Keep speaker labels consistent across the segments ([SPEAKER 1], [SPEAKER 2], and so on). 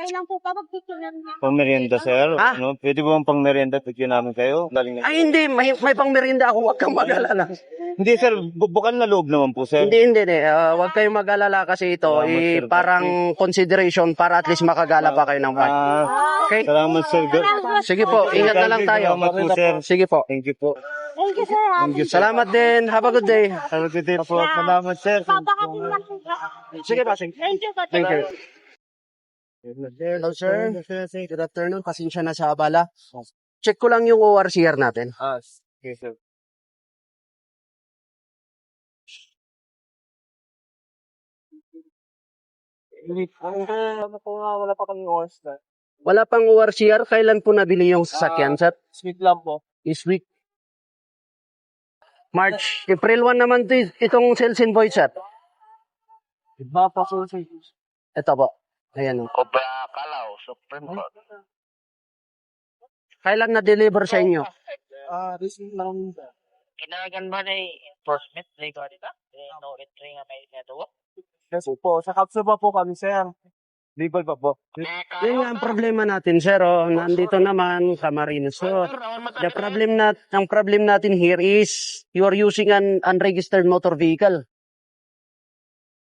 [SPEAKER 1] Okay lang po, pag-picture lang naman.
[SPEAKER 2] Pang-merienda, sir.
[SPEAKER 3] Ha?
[SPEAKER 2] Ano? Pwede ba bang pang-merienda? Picture namin kayo. Galing na.
[SPEAKER 3] Ay, hindi. May pang-merienda ako. Huwag kang mag-alala.
[SPEAKER 2] Hindi, sir. Bukan na loob naman po, sir.
[SPEAKER 3] Hindi. Huwag kayong mag-alala kasi ito,
[SPEAKER 2] Salamat, sir.
[SPEAKER 3] parang consideration para at least makagala pa kayo ng bike. Okay?
[SPEAKER 2] Salamat, sir.
[SPEAKER 3] Sige po, ingat na lang tayo.
[SPEAKER 2] Salamat po, sir.
[SPEAKER 3] Sige po.
[SPEAKER 2] Thank you po.
[SPEAKER 1] Thank you, sir.
[SPEAKER 2] Thank you, sir.
[SPEAKER 3] Salamat din. Have a good day.
[SPEAKER 2] Have a good day po. Salamat, sir.
[SPEAKER 1] Papakatin lang po.
[SPEAKER 3] Sige pa, sige.
[SPEAKER 1] Thank you, sir.
[SPEAKER 3] Thank you. Hello, sir. Good afternoon. Pasensya na sa abala. Check ko lang yung ORCR natin.
[SPEAKER 2] Okay, sir.
[SPEAKER 4] Wala pa kami oras na.
[SPEAKER 3] Wala pang ORCR. Kailan po nabili yung sasakyan, sir?
[SPEAKER 4] Sweet lang po.
[SPEAKER 3] This week. March. April 1 naman itong sales invoice, sir.
[SPEAKER 4] Iba pa po sa
[SPEAKER 3] Ito po. Ayan.
[SPEAKER 5] Obra Kalaw, Supreme Court.
[SPEAKER 3] Kailan na-deliver sa inyo?
[SPEAKER 4] recent lang.
[SPEAKER 5] Kinagan ba na enforcement legal dito? No entry nga may natuwa?
[SPEAKER 4] Yes po. Sa kapsa pa po kami, sir. Legal pa po.
[SPEAKER 3] Yun nga ang problema natin, sir. Oh. Nandito naman, Camarines. So, ang problem natin here is you are using an unregistered motor vehicle.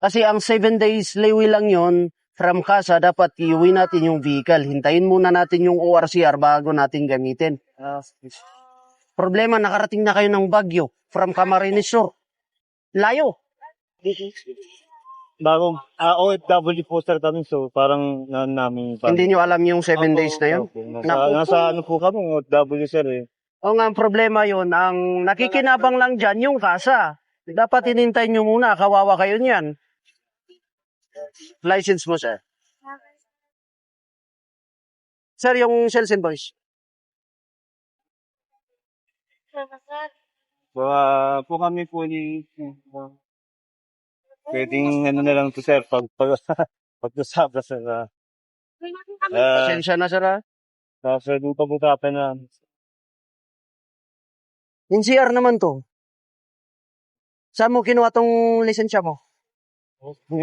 [SPEAKER 3] Kasi ang 7 days layaway lang yon from casa, dapat iuwi natin yung vehicle. Hintayin muna natin yung ORCR bago natin gamitin. Problema, nakarating na kayo ng Baguio from Camarines Sur. Layo.
[SPEAKER 2] Bagong OFW po, sir, kami. So, parang namin.
[SPEAKER 3] Hindi nyo alam yung 7 days na yun?
[SPEAKER 2] Nasa ano po kami, OFW, sir, eh.
[SPEAKER 3] O nga, ang problema yun, ang nakikinabang lang dyan yung kasa. Dapat hinintay nyo muna, kawawa kayo niyan. License mo, sir. Sir, yung sales invoice.
[SPEAKER 2] Po kami po ni... Pwedeng ano na lang to, sir, pag-usap na, sir.
[SPEAKER 3] Pasensya na, sir, ha?
[SPEAKER 2] Sir, doon pag-usapan na.
[SPEAKER 3] NCR naman to. Saan mo kinuha tong lisensya mo?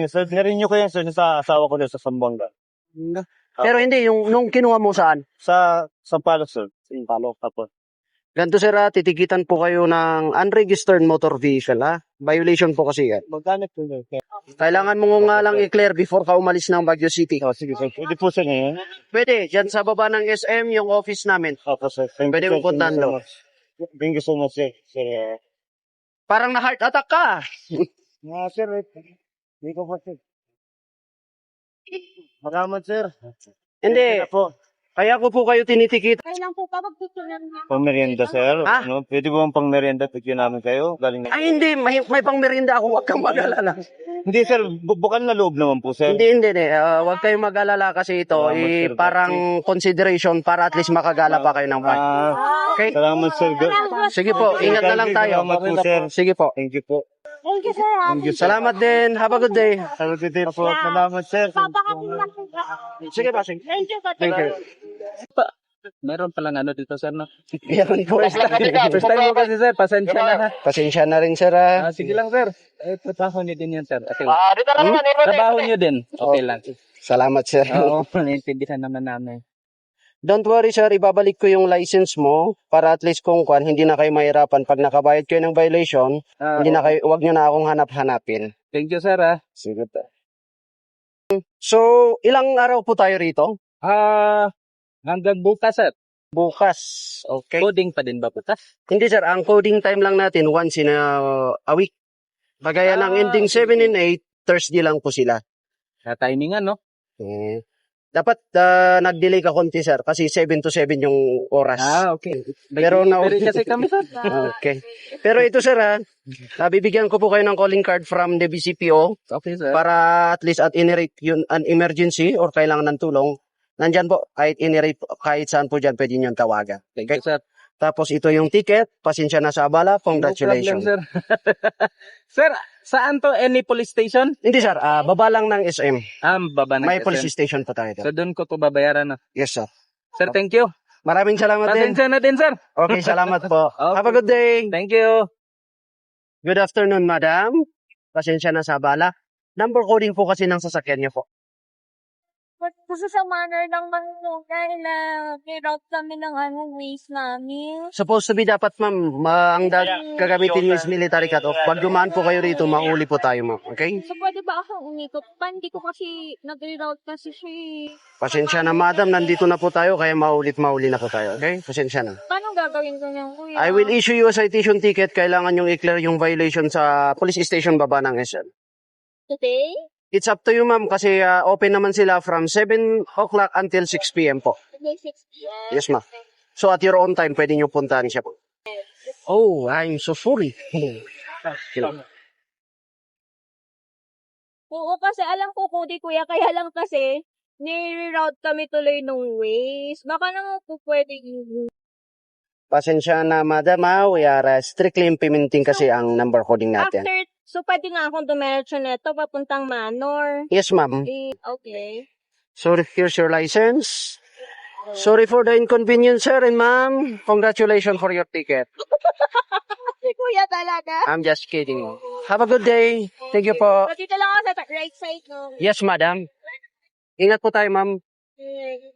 [SPEAKER 2] Sir, narinyo ko yan, sir, sa asawa ko din sa Zamboanga.
[SPEAKER 3] Pero hindi, yung nung kinuha mo saan?
[SPEAKER 2] Sa Sampaloc, sir. Sa Sampaloc, tapos.
[SPEAKER 3] Ganito, sir, ha? Titikitan po kayo ng unregistered motor vehicle, ha? Violation po kasi yan.
[SPEAKER 2] Magkano po yun?
[SPEAKER 3] Kailangan mo nga lang i-clear before ka umalis ng Baguio City.
[SPEAKER 2] Sige, sir. Pwede po, sir, ngayon.
[SPEAKER 3] Pwede, dyan sa baba ng SM, yung office namin.
[SPEAKER 2] Opo, sir.
[SPEAKER 3] Pwede mo puntahan doon.
[SPEAKER 2] Thank you so much, sir. Sir,
[SPEAKER 3] Parang na-heart attack ka.
[SPEAKER 2] sir, hindi ko po, sir. Salamat, sir.
[SPEAKER 3] Hindi.
[SPEAKER 2] Po.
[SPEAKER 3] Kaya ko po kayo tinitikit.
[SPEAKER 1] Okay lang po, pag-picture lang naman.
[SPEAKER 2] Pang-merienda, sir.
[SPEAKER 3] Ha?
[SPEAKER 2] Ano? Pwede ba bang pang-merienda? Picture namin kayo. Galing na.
[SPEAKER 3] Ay, hindi. May pang-merienda ako. Huwag kang mag-alala.
[SPEAKER 2] Hindi, sir. Bukan na loob naman po, sir.
[SPEAKER 3] Hindi. Huwag kayong mag-alala kasi ito,
[SPEAKER 2] Salamat, sir.
[SPEAKER 3] parang consideration para at least makagala pa kayo ng bike. Okay?
[SPEAKER 2] Salamat, sir.
[SPEAKER 3] Sige po, ingat na lang tayo.
[SPEAKER 2] Salamat po, sir.
[SPEAKER 3] Sige po.
[SPEAKER 2] Thank you po.
[SPEAKER 1] Thank you, sir.
[SPEAKER 2] Thank you, sir.
[SPEAKER 3] Salamat din. Have a good day.
[SPEAKER 2] Have a good day po. Salamat, sir.
[SPEAKER 1] Papakatin lang po.
[SPEAKER 3] Sige pa, sige.
[SPEAKER 1] Thank you, sir.
[SPEAKER 3] Thank you.
[SPEAKER 4] Meron palang ano dito, sir, no?
[SPEAKER 3] Meron po.
[SPEAKER 4] First time mo kasi, sir. Pasensya na, ha?
[SPEAKER 3] Pasensya na rin, sir. Ha?
[SPEAKER 4] Sige lang, sir. Trabaho niyo din yan, sir. Okay.
[SPEAKER 5] Dito lang yan,
[SPEAKER 4] Trabaho niyo din. Okay lang.
[SPEAKER 3] Salamat, sir.
[SPEAKER 4] Oo, naiintindihan naman namin.
[SPEAKER 3] Don't worry, sir. Ibabalik ko yung license mo para at least kung hindi na kayo mahirapan. Pag nakabayad kayo ng violation, huwag nyo na akong hanap-hanapin.
[SPEAKER 4] Thank you, sir, ha?
[SPEAKER 3] Sige po. So, ilang araw po tayo rito?
[SPEAKER 4] Hanggang bukas, sir.
[SPEAKER 3] Bukas. Okay.
[SPEAKER 4] Coding pa din ba bukas?
[SPEAKER 3] Hindi, sir. Ang coding time lang natin once in a week. Bagaya ng ending 7 and 8, Thursday lang po sila.
[SPEAKER 4] Sa timingan, no?
[SPEAKER 3] Dapat nag-delay ka konti, sir, kasi 7 to 7 yung oras.
[SPEAKER 4] Okay.
[SPEAKER 3] Pero
[SPEAKER 4] kasi kami, sir.
[SPEAKER 3] Okay. Pero ito, sir, bibigyan ko po kayo ng calling card from the BCPO
[SPEAKER 4] Okay, sir.
[SPEAKER 3] para at least at any rate yun, an emergency or kailangan ng tulong. Nandyan po, kahit any rate, kahit saan po dyan, pwede nyo tawagan.
[SPEAKER 4] Thank you, sir.
[SPEAKER 3] Tapos ito yung ticket, pasensya na sa abala, congratulations.
[SPEAKER 4] No problem, sir. Sir, saan to? Any police station?
[SPEAKER 3] Hindi, sir, baba lang ng SM.
[SPEAKER 4] Baba na.
[SPEAKER 3] May police station po tayo.
[SPEAKER 4] So, doon ko to babayaran, no?
[SPEAKER 3] Yes, sir.
[SPEAKER 4] Sir, thank you.
[SPEAKER 3] Maraming salamat din.
[SPEAKER 4] Pasensya na din, sir.
[SPEAKER 3] Okay, salamat po.
[SPEAKER 4] Okay.
[SPEAKER 3] Have a good day.
[SPEAKER 4] Thank you.
[SPEAKER 3] Good afternoon, madam. Pasensya na sa abala. Number coding po kasi ng sasakyan niyo po.
[SPEAKER 1] Kasi sa manner ng dahil niroute kami ng waste namin.
[SPEAKER 3] Supposed to be dapat, ma'am, gagamitin nyo is military cut-off. Pag dumaan po kayo rito, mauli po tayo, ma'am. Okay?
[SPEAKER 1] So, pwede ba akong umikot pa? Hindi ko kasi nag-reroute kasi siya eh.
[SPEAKER 3] Pasensya na, madam. Nandito na po tayo, kaya mauli na po tayo. Okay? Pasensya na.
[SPEAKER 1] Paano gagawin ko niyan, kuya?
[SPEAKER 3] I will issue you a citation ticket. Kailangan yung i-clear yung violation sa police station baba ng SM.
[SPEAKER 1] Today?
[SPEAKER 3] It's up to you, ma'am, kasi open naman sila from 7 o'clock until 6 p.m. po.
[SPEAKER 1] Today, 6 p.m.
[SPEAKER 3] Yes, ma'am. So, at your own time, pwede nyo puntahan siya po. Oh, I'm so sorry.
[SPEAKER 1] Oo, kasi alam ko po di kuya, kaya lang kasi ni-reroute kami tuloy nung waste. Baka naman po pwede
[SPEAKER 3] Pasensya na, madam, we are strictly implementing kasi ang number coding natin.
[SPEAKER 1] so pwede nga akong dumiretso neto papuntang Manor.
[SPEAKER 3] Yes, ma'am.
[SPEAKER 1] Okay.
[SPEAKER 3] So, here's your license. Sorry for the inconvenience, sir and ma'am. Congratulations for your ticket.
[SPEAKER 1] Si kuya talaga.
[SPEAKER 3] I'm just kidding. Have a good day. Thank you po.
[SPEAKER 1] Dito lang ako sa right side, no?
[SPEAKER 3] Yes, madam. Ingat po tayo, ma'am.
[SPEAKER 1] Okay.